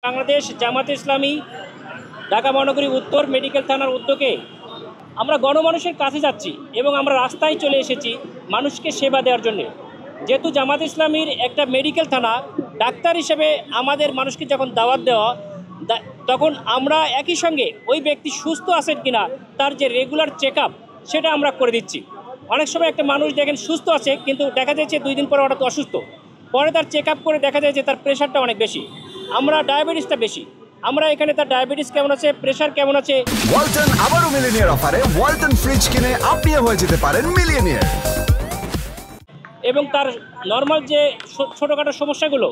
বাংলাদেশ জামাতে ইসলামী ঢাকা মহানগরী উত্তর মেডিকেল থানার উদ্যোগে আমরা গণমানুষের কাছে যাচ্ছি এবং আমরা রাস্তায় চলে এসেছি মানুষকে সেবা দেওয়ার জন্য। যেহেতু জামাত ইসলামীর একটা মেডিকেল থানা, ডাক্তার হিসেবে আমাদের মানুষকে যখন দাওয়াত দেওয়া তখন আমরা একই সঙ্গে ওই ব্যক্তি সুস্থ আছেন কিনা তার যে রেগুলার চেক আপ সেটা আমরা করে দিচ্ছি। অনেক সময় একটা মানুষ দেখেন সুস্থ আছে কিন্তু দেখা যাচ্ছে 2 দিন পরে হঠাৎ অসুস্থ, পরে তার চেক আপ করে দেখা যায় যে তার প্রেশারটা অনেক বেশি, আমরা ডায়াবেটিসটা বেশি, আমরা এখানে তার ডায়াবেটিস কেমন আছে, প্রেশার কেমন আছে। ওয়ালটন আবারও মিলিয়নিয়ার অফারে ওয়ালটন ফ্রিজ কিনে আপনিও হয়ে যেতে পারেন মিলিয়নিয়ার। এবং তার নর্মাল যে ছোটোখাটো সমস্যাগুলো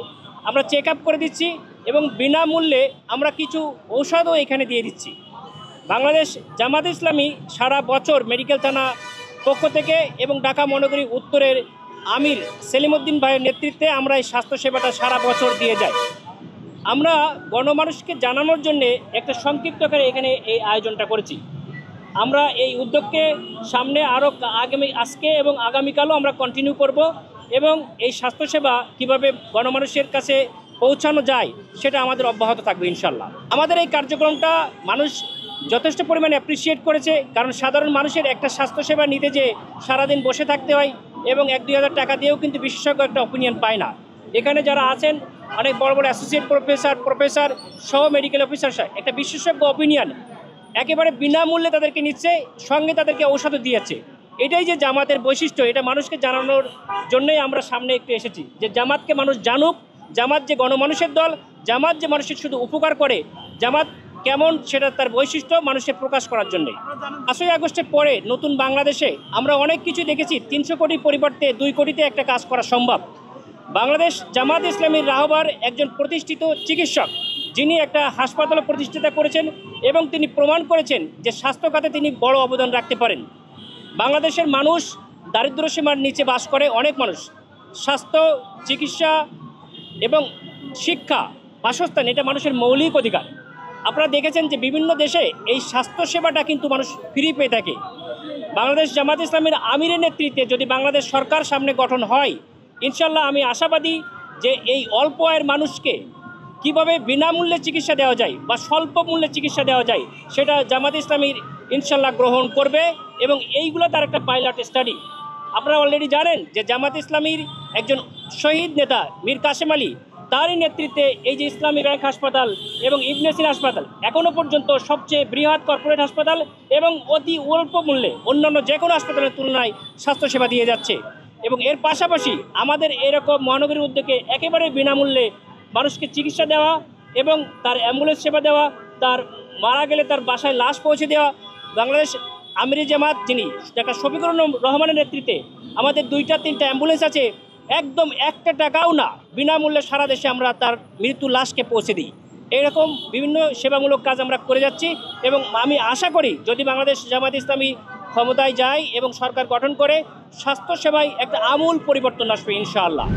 আমরা চেক আপ করে দিচ্ছি এবং বিনামূল্যে আমরা কিছু ঔষধও এখানে দিয়ে দিচ্ছি। বাংলাদেশ জামাত ইসলামী সারা বছর মেডিকেল থানা পক্ষ থেকে এবং ঢাকা মহানগরী উত্তরের আমির সেলিমউদ্দিন ভাইয়ের নেতৃত্বে আমরা এই স্বাস্থ্যসেবাটা সারা বছর দিয়ে যাই। আমরা গণমানুষকে জানানোর জন্যে একটা সংক্ষিপ্তকারে এখানে এই আয়োজনটা করেছি। আমরা এই উদ্যোগকে সামনে আরও আজকে এবং আগামীকালও আমরা কন্টিনিউ করব এবং এই স্বাস্থ্যসেবা কীভাবে গণমানুষের কাছে পৌঁছানো যায় সেটা আমাদের অব্যাহত থাকবে ইনশাল্লাহ। আমাদের এই কার্যক্রমটা মানুষ যথেষ্ট পরিমাণে অ্যাপ্রিসিয়েট করেছে, কারণ সাধারণ মানুষের একটা স্বাস্থ্যসেবা নিতে যে সারাদিন বসে থাকতে হয় এবং 1-2 হাজার টাকা দিয়েও কিন্তু বিশেষজ্ঞ একটা অপিনিয়ন পায় না। এখানে যারা আছেন অনেক বড় বড় অ্যাসোসিয়েট প্রফেসর সহ মেডিকেল অফিসার একটা বিশেষজ্ঞ অপিনিয়ন একেবারে বিনামূল্যে তাদেরকে নিচ্ছে, সঙ্গে তাদেরকে ঔষধও দিয়েছে। এটাই যে জামাতের বৈশিষ্ট্য, এটা মানুষকে জানানোর জন্যই আমরা সামনে একটু এসেছি যে জামাতকে মানুষ জানুক, জামাত যে গণমানুষের দল, জামাত যে মানুষের শুধু উপকার করে, জামাত কেমন সেটা তার বৈশিষ্ট্য মানুষের প্রকাশ করার জন্যে। 5ই আগস্টের পরে নতুন বাংলাদেশে আমরা অনেক কিছু দেখেছি। 300 কোটি পরিবর্তে 2 কোটিতে একটা কাজ করা সম্ভব। বাংলাদেশ জামাত ইসলামীর রাহবার একজন প্রতিষ্ঠিত চিকিৎসক, যিনি একটা হাসপাতাল প্রতিষ্ঠিত করেছেন এবং তিনি প্রমাণ করেছেন যে স্বাস্থ্য খাতে তিনি বড় অবদান রাখতে পারেন। বাংলাদেশের মানুষ দারিদ্র্যসীমার নিচে বাস করে, অনেক মানুষ স্বাস্থ্য, চিকিৎসা এবং শিক্ষা, বাসস্থান এটা মানুষের মৌলিক অধিকার। আপনারা দেখেছেন যে বিভিন্ন দেশে এই স্বাস্থ্যসেবাটা কিন্তু মানুষ ফ্রি পেয়ে থাকে। বাংলাদেশ জামাত ইসলামীর আমিরের নেতৃত্বে যদি বাংলাদেশ সরকার সামনে গঠন হয়, ইনশাল্লাহ আমি আশাবাদী যে এই অল্প আয়ের মানুষকে কিভাবে বিনামূল্যে চিকিৎসা দেওয়া যায় বা স্বল্প মূল্যে চিকিৎসা দেওয়া যায় সেটা জামাত ইসলামীর ইনশাল্লাহ গ্রহণ করবে এবং এইগুলো তার একটা পাইলট স্টাডি। আপনারা অলরেডি জানেন যে জামাত ইসলামীর একজন শহীদ নেতা মীর কাসেম আলী, তারই নেতৃত্বে এই যে ইসলামী ব্যাংক হাসপাতাল এবং ইবনে সিনা হাসপাতাল এখনও পর্যন্ত সবচেয়ে বৃহৎ কর্পোরেট হাসপাতাল এবং অতি অল্প মূল্যে অন্যান্য যে কোনো হাসপাতালের তুলনায় স্বাস্থ্যসেবা দিয়ে যাচ্ছে। এবং এর পাশাপাশি আমাদের এরকম মহানগরীর উদ্যোগে একেবারে বিনামূল্যে মানুষকে চিকিৎসা দেওয়া এবং তার অ্যাম্বুলেন্স সেবা দেওয়া, তার মারা গেলে তার বাসায় লাশ পৌঁছে দেওয়া। বাংলাদেশ আমিরি জামাত যিনি ডাক্তার শফিকুর রহমানের নেতৃত্বে আমাদের 2-3টা অ্যাম্বুলেন্স আছে, একদম 1 টাকাও না বিনামূল্যে সারা দেশে আমরা তার মৃত্যু লাশকে পৌঁছে দিই। এরকম বিভিন্ন সেবামূলক কাজ আমরা করে যাচ্ছি এবং আমি আশা করি যদি বাংলাদেশ জামাত ইসলামী ক্ষমতায় যায় এবং সরকার গঠন করে, স্বাস্থ্যসেবায় একটা আমূল পরিবর্তন আসবে ইনশাআল্লাহ।